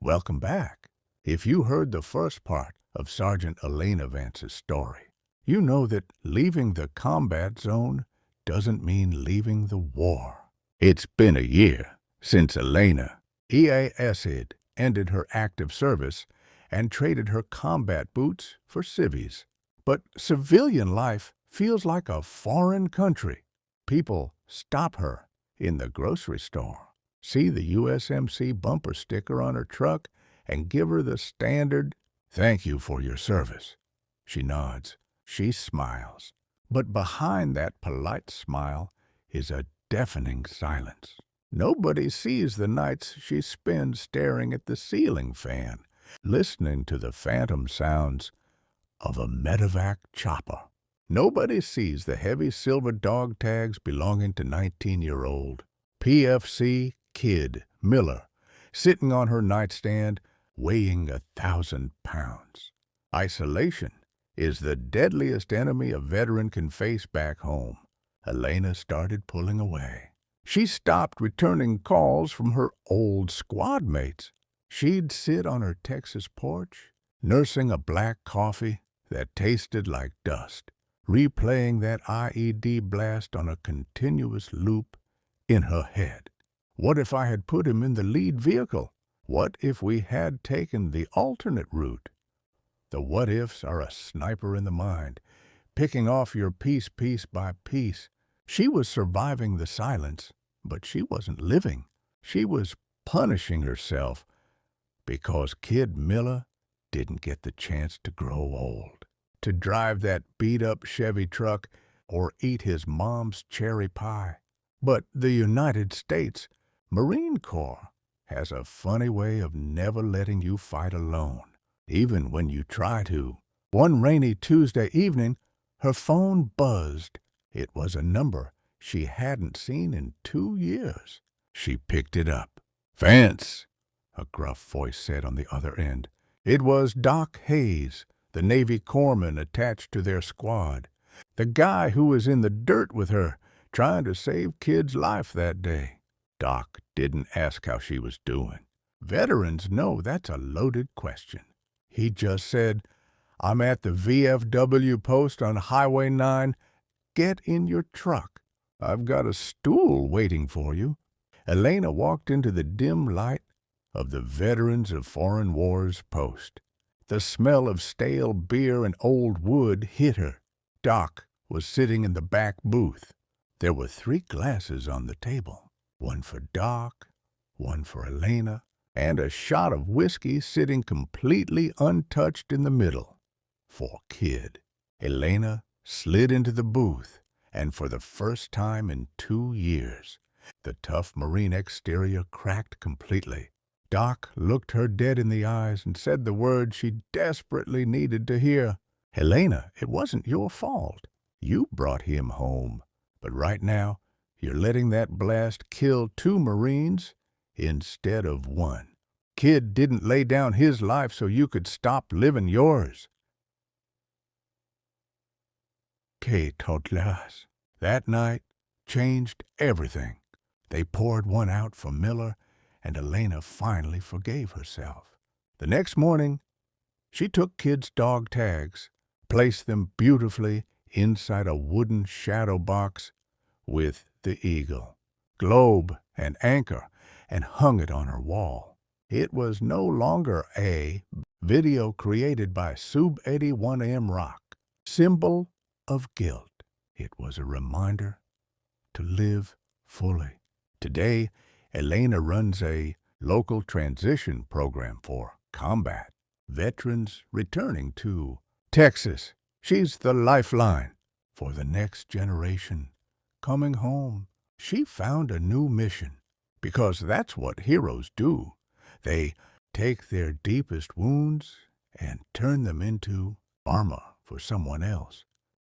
Welcome back. If you heard the first part of Sergeant Elena Vance's story, you know that leaving the combat zone doesn't mean leaving the war. It's been a year since Elena EAS'd ended her active service and traded her combat boots for civvies. But civilian life feels like a foreign country. People stop her in the grocery store, see the USMC bumper sticker on her truck, and give her the standard, "Thank you for your service." She nods. She smiles. But behind that polite smile is a deafening silence. Nobody sees the nights she spends staring at the ceiling fan, listening to the phantom sounds of a medevac chopper. Nobody sees the heavy silver dog tags belonging to 19-year-old PFC Kid Miller sitting on her nightstand weighing 1,000 pounds. Isolation is the deadliest enemy a veteran can face back home. Elena started pulling away. She stopped returning calls from her old squad mates. She'd sit on her Texas porch, nursing a black coffee that tasted like dust, replaying that IED blast on a continuous loop in her head. What if I had put him in the lead vehicle? What if we had taken the alternate route? The what-ifs are a sniper in the mind, picking off your piece by piece. She was surviving the silence, but she wasn't living. She was punishing herself because Kid Miller didn't get the chance to grow old, to drive that beat-up Chevy truck or eat his mom's cherry pie. But the United States Marine Corps has a funny way of never letting you fight alone, even when you try to. One rainy Tuesday evening, her phone buzzed. It was a number she hadn't seen in 2 years. She picked it up. "Vance," a gruff voice said on the other end. It was Doc Hayes, the Navy corpsman attached to their squad, the guy who was in the dirt with her, trying to save Kid's life that day. Doc didn't ask how she was doing. Veterans know that's a loaded question. He just said, "I'm at the VFW post on Highway 9. Get in your truck. I've got a stool waiting for you." Elena walked into the dim light of the Veterans of Foreign Wars post. The smell of stale beer and old wood hit her. Doc was sitting in the back booth. There were 3 glasses on the table, one for Doc, one for Elena, and a shot of whiskey sitting completely untouched in the middle for Kid. Elena slid into the booth, and for the first time in 2 years, the tough Marine exterior cracked completely. Doc looked her dead in the eyes and said the words she desperately needed to hear. "Elena, it wasn't your fault. You brought him home. But right now, you're letting that blast kill 2 Marines instead of 1. Kid didn't lay down his life so you could stop living yours." Que Totlas. That night changed everything. They poured one out for Miller, and Elena finally forgave herself. The next morning, she took Kid's dog tags, placed them beautifully inside a wooden shadow box with the eagle, globe, and anchor, and hung it on her wall. It was no longer a video created by Sub 81M Rock, symbol of guilt. It was a reminder to live fully. Today, Elena runs a local transition program for combat veterans returning to Texas. She's the lifeline for the next generation coming home. She found a new mission, because that's what heroes do. They take their deepest wounds and turn them into armor for someone else.